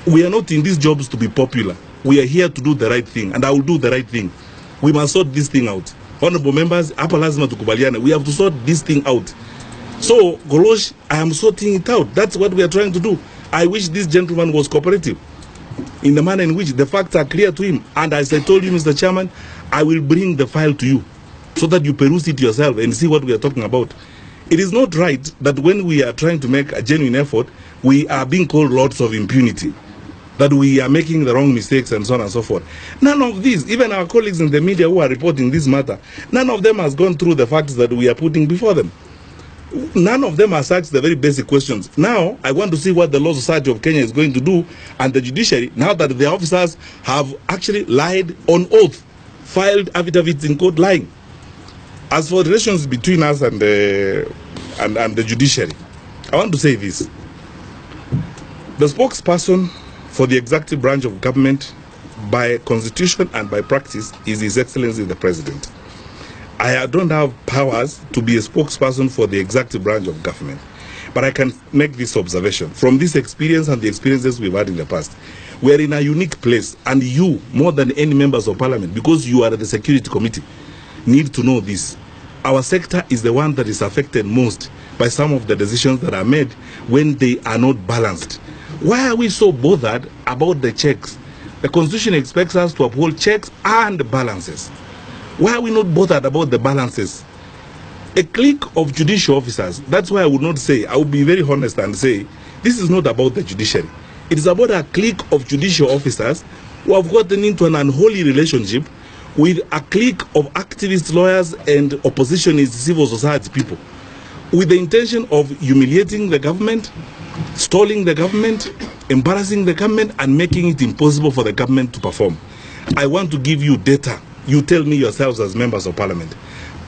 We are not in these jobs to be popular. We are here to do the right thing, and I will do the right thing. We must sort this thing out. Honorable members, hapa lazima tukubaliane. We have to sort this thing out. So, Golosh, I am sorting it out. That's what we are trying to do. I wish this gentleman was cooperative in the manner in which the facts are clear to him. And as I told you, Mr. Chairman, I will bring the file to you so that you peruse it yourself and see what we are talking about. It is not right that when we are trying to make a genuine effort, we are being called lords of impunity, that we are making the wrong mistakes and so on and so forth. None of these, even our colleagues in the media who are reporting this matter, none of them has gone through the facts that we are putting before them. None of them has asked the very basic questions. Now, I want to see what the Law Society of Kenya is going to do, and the judiciary, now that the officers have actually lied on oath, filed affidavits in court lying. As for the relations between us and the judiciary, I want to say this. The spokesperson for the executive branch of government, by constitution and by practice, is His Excellency the President. I don't have powers to be a spokesperson for the executive branch of government, but I can make this observation. From this experience and the experiences we've had in the past, we are in a unique place, and you, more than any members of parliament, because you are the security committee, need to know this. Our sector is the one that is affected most by some of the decisions that are made when they are not balanced. Why are we so bothered about the checks? The Constitution expects us to uphold checks and balances. Why are we not bothered about the balances? A clique of judicial officers, that's why I would not say, I would be very honest and say, this is not about the judiciary. It is about a clique of judicial officers who have gotten into an unholy relationship with a clique of activist lawyers and oppositionist civil society people, with the intention of humiliating the government, stalling the government, embarrassing the government, and making it impossible for the government to perform. I want to give you data. You tell me yourselves as members of parliament.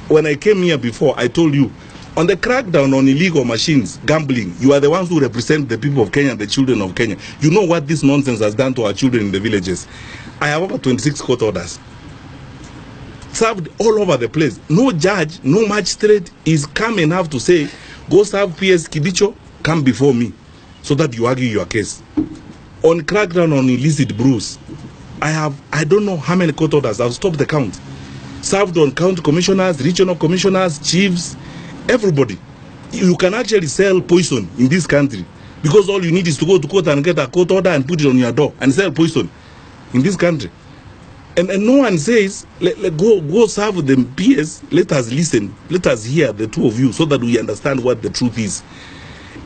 When I came here before, I told you, on the crackdown on illegal machines, gambling, you are the ones who represent the people of Kenya, the children of Kenya. You know what this nonsense has done to our children in the villages. I have over 26 court orders, served all over the place. No judge, no magistrate is calm enough to say, go serve PS Kibicho, come before me, so that you argue your case. On crackdown on illicit brews, I don't know how many court orders. I've stopped the count. Served on county commissioners, regional commissioners, chiefs, everybody. You can actually sell poison in this country, because all you need is to go to court and get a court order and put it on your door and sell poison in this country. And no one says, go serve the PS. Let us listen. Let us hear the two of you so that we understand what the truth is.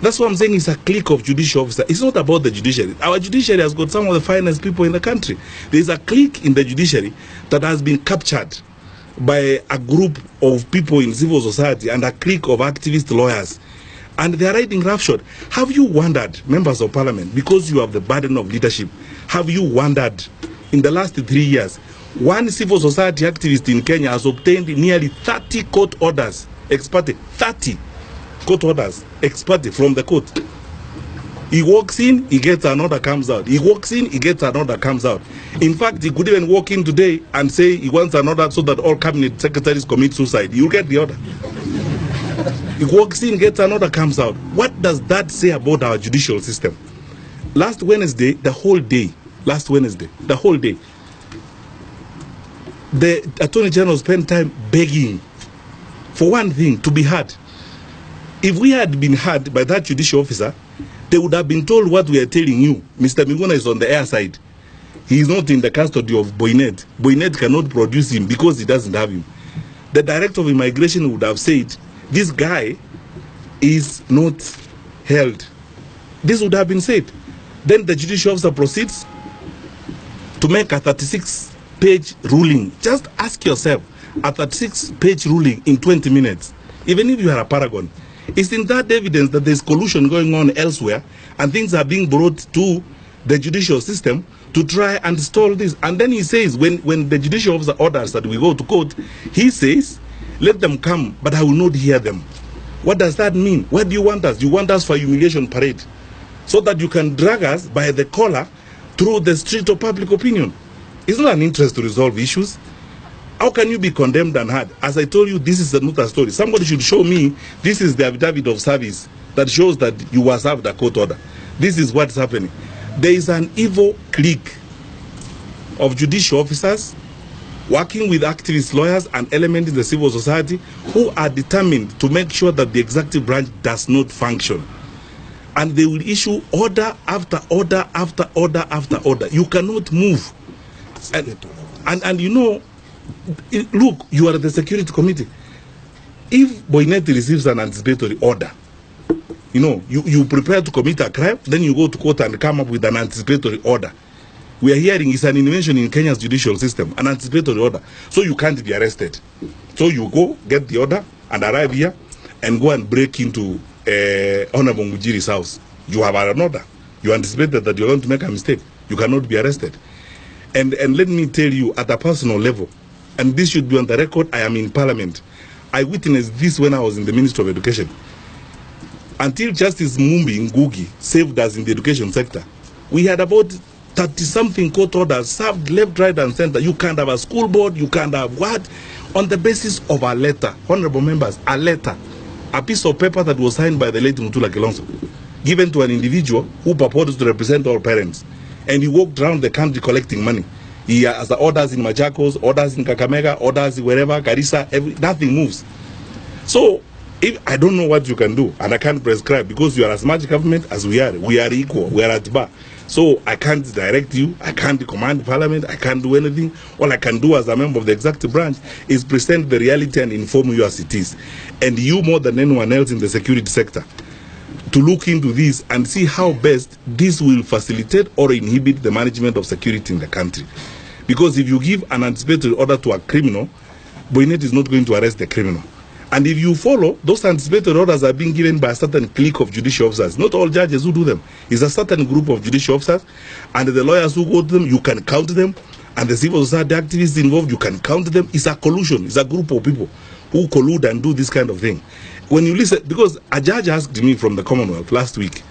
That's what I'm saying. It's a clique of judicial officers. It's not about the judiciary. Our judiciary has got some of the finest people in the country. There is a clique in the judiciary that has been captured by a group of people in civil society and a clique of activist lawyers. And they are riding roughshod. Have you wondered, members of parliament, because you have the burden of leadership, have you wondered, in the last 3 years, one civil society activist in Kenya has obtained nearly 30 court orders, ex parte, 30 court orders, ex parte, from the court. He walks in, he gets an order, comes out. He walks in, he gets an order, comes out. In fact, he could even walk in today and say he wants an order so that all cabinet secretaries commit suicide. You get the order. He walks in, gets an order, comes out. What does that say about our judicial system? Last Wednesday, the whole day, the Attorney General spent time begging for one thing, to be heard. If we had been heard by that judicial officer, they would have been told what we are telling you. Mr. Miguna is on the air side. He is not in the custody of Boynet. Boynet cannot produce him because he doesn't have him. The director of immigration would have said, this guy is not held. This would have been said. Then the judicial officer proceeds to make a 36-page ruling. Just ask yourself, a 36-page ruling in 20 minutes, even if you are a paragon. Isn't that evidence that there's collusion going on elsewhere and things are being brought to the judicial system to try and stall this? And then he says, when the judicial officer orders that we go to court, he says, let them come, but I will not hear them. What does that mean? Where do you want us? You want us for humiliation parade, so that you can drag us by the collar through the street of public opinion. It's not an interest to resolve issues. How can you be condemned and hard? As I told you, this is not a story. Somebody should show me, this is the affidavit of service that shows that you were served a court order. This is what's happening. There is an evil clique of judicial officers working with activist lawyers and elements in the civil society who are determined to make sure that the executive branch does not function. And they will issue order after order after order after order. You cannot move. And you know, look, you are the security committee. If Boineti receives an anticipatory order, you know, you prepare to commit a crime, then you go to court and come up with an anticipatory order. We are hearing it's an invention in Kenya's judicial system, an anticipatory order. So you can't be arrested. So you go, get the order, and arrive here, and go and break into Honorable Mujiri's house. You have an order. You anticipated that you're going to make a mistake. You cannot be arrested. And let me tell you, at a personal level, and this should be on the record, I am in Parliament. I witnessed this when I was in the Ministry of Education. Until Justice Mumbi Ngugi saved us in the education sector, we had about 30-something court orders served left, right, and center. You can't have a school board, you can't have what? On the basis of a letter. Honorable members, a letter. A piece of paper that was signed by the late Mutula Kilonzo, given to an individual who purported to represent all parents. And he walked around the country collecting money. He has the orders in Machakos, orders in Kakamega, orders wherever, Garissa, nothing moves. So, I don't know what you can do, and I can't prescribe, because you are as much government as we are. We are equal, we are at bar. So I can't direct you, I can't command Parliament, I can't do anything. All I can do as a member of the executive branch is present the reality and inform you as it is. And you, more than anyone else in the security sector, to look into this and see how best this will facilitate or inhibit the management of security in the country. Because if you give an anticipatory order to a criminal, Boynet is not going to arrest the criminal. And if you follow, those anticipatory orders are being given by a certain clique of judicial officers. Not all judges who do them. It's a certain group of judicial officers, and the lawyers who go to them, you can count them, and the civil society activists involved, you can count them. It's a collusion. It's a group of people who collude and do this kind of thing. When you listen, because a judge asked me from the Commonwealth last week,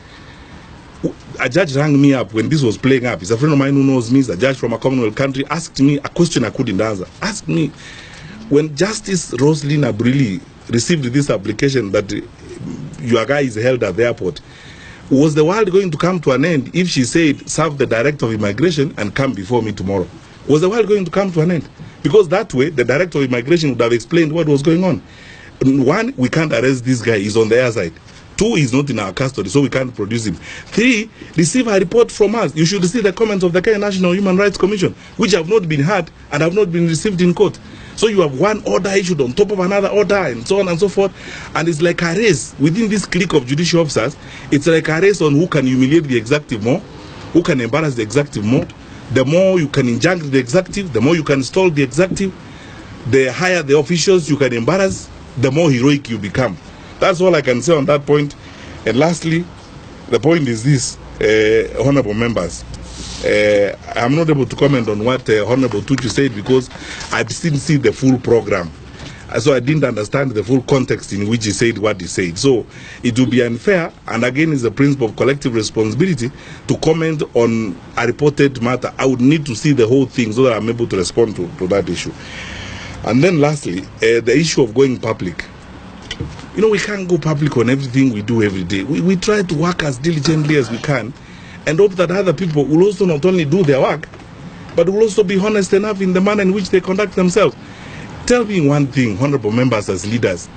a judge rang me up when this was playing up. He's a friend of mine who knows me. He's a judge from a Commonwealth country. Asked me a question I couldn't answer. Asked me, when Justice Roslyn Abrili received this application that your guy is held at the airport, was the world going to come to an end if she said, serve the director of immigration and come before me tomorrow? Was the world going to come to an end? Because that way, the director of immigration would have explained what was going on. One, we can't arrest this guy, he's on the air side. Two, he's not in our custody, so we can't produce him. Three, receive a report from us. You should see the comments of the Kenya National Human Rights Commission, which have not been heard and have not been received in court. So you have one order issued on top of another order, and so on and so forth. And it's like a race within this clique of judicial officers. It's like a race on who can humiliate the executive more, who can embarrass the executive more. The more you can injunct the executive, the more you can stall the executive, the higher the officials you can embarrass, the more heroic you become. That's all I can say on that point. And lastly, the point is this, honorable members. I'm not able to comment on what Honorable Tuchu said because I didn't see the full program. So I didn't understand the full context in which he said what he said. So it would be unfair, and again is the principle of collective responsibility, to comment on a reported matter. I would need to see the whole thing so that I'm able to respond to that issue. And then lastly, the issue of going public. You know, we can't go public on everything we do every day. We try to work as diligently as we can and hope that other people will also not only do their work, but will also be honest enough in the manner in which they conduct themselves. Tell me one thing, honorable members as leaders,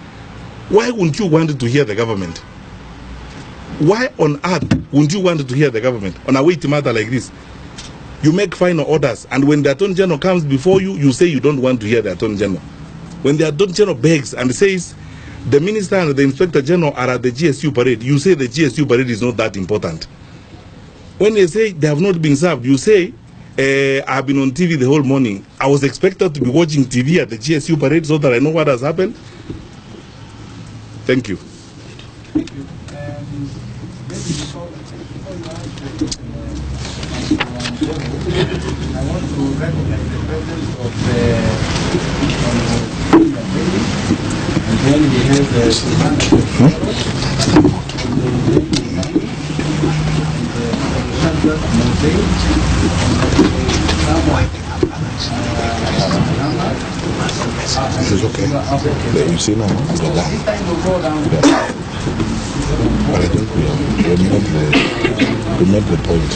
why wouldn't you want to hear the government? Why on earth wouldn't you want to hear the government on a weighty matter like this? You make final orders, and when the Attorney General comes before you, you say you don't want to hear the Attorney General. When the Attorney General begs and says the Minister and the Inspector General are at the GSU parade, you say the GSU parade is not that important. When they say they have not been served, you say, I've been on TV the whole morning. I was expected to be watching TV at the GSU parade so that I know what has happened. Thank you. Thank you. I want to recognize the presence of and then we have This is okay. You see now, the guy. But I think we made the point.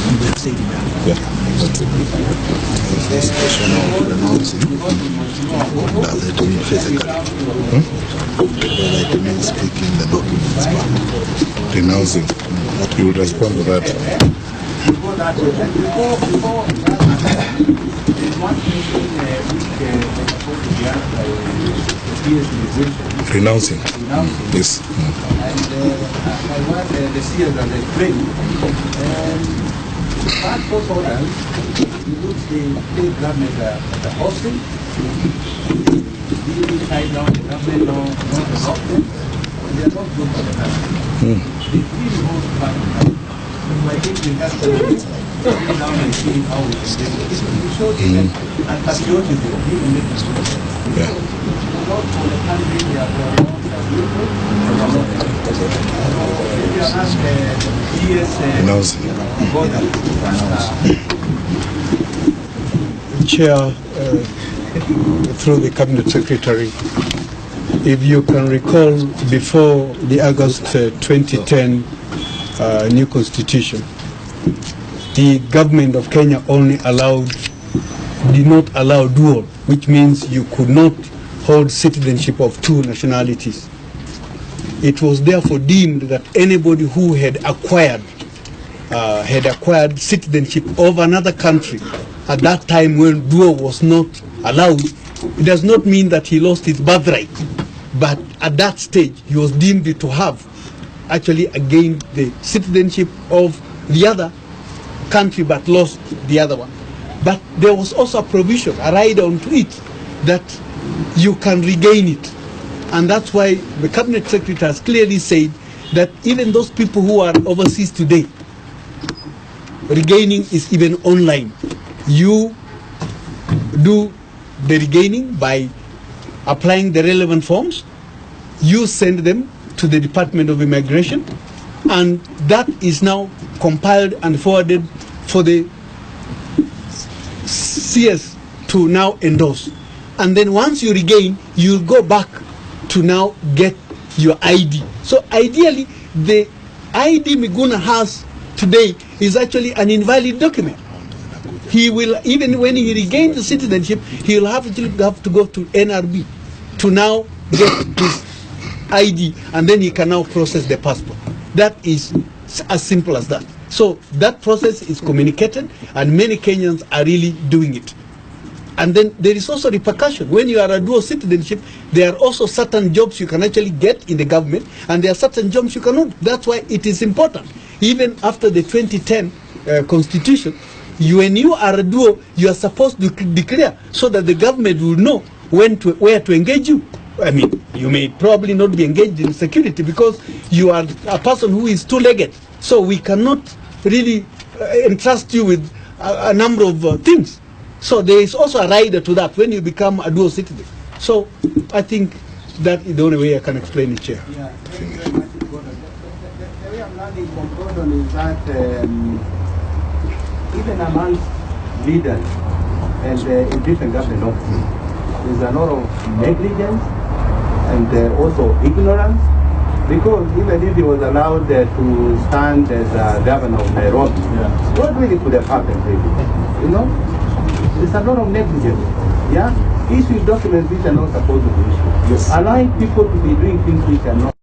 Yeah, that's it. This question of renouncing, does it mean physically? Whether it means speaking the documents back? Renouncing. You will respond to that. Renouncing. Yes. And I want the seers and the training. Part of order, you look the state government at the hosting, the side down the government or not the hosting, they are not good for the country. They really hold back the country. So I think we have to sit down and see how we can do it. We show them and patriotism, even if it's Yeah. not for the country, they are for their own patriotism. If you ask Renouncing. Chair, through the Cabinet Secretary, if you can recall, before the August 2010 new constitution, the government of Kenya only did not allow dual, which means you could not hold citizenship of two nationalities. It was therefore deemed that anybody who had acquired citizenship of another country at that time when dual was not allowed, it does not mean that he lost his birthright. But at that stage, he was deemed to have actually gained the citizenship of the other country but lost the other one. But there was also a provision, a rider onto it, that you can regain it. And that's why the Cabinet Secretary has clearly said that even those people who are overseas today, regaining is even online. You do the regaining by applying the relevant forms. You send them to the Department of Immigration, and that is now compiled and forwarded for the CS to now endorse. And then once you regain, you go back to now get your ID. So ideally, the ID Miguna has today is actually an invalid document. He will, even when he regains the citizenship, he will have to go to NRB to now get his ID, and then he can now process the passport. That is as simple as that. So that process is communicated, and many Kenyans are really doing it. And then there is also repercussion. When you are a dual citizenship, there are also certain jobs you can actually get in the government, and there are certain jobs you cannot. That's why it is important. Even after the 2010 constitution, when you are a dual, you are supposed to declare so that the government will know where to engage you. I mean, you may probably not be engaged in security because you are a person who is two-legged. So we cannot really entrust you with a number of things. So there is also a rider to that when you become a dual citizen. So I think that is the only way I can explain it, Chair. Yeah, very much important. The way I'm learning from Gordon is that even amongst leaders and in different government offices, there's a lot of negligence and also ignorance, because even if he was allowed to stand as a governor of Nairobi, what really could have happened, really? You know? There's a lot of negligence. Yeah? Issue documents which are not supposed to be issued. Yes. Allowing people to be doing things which are not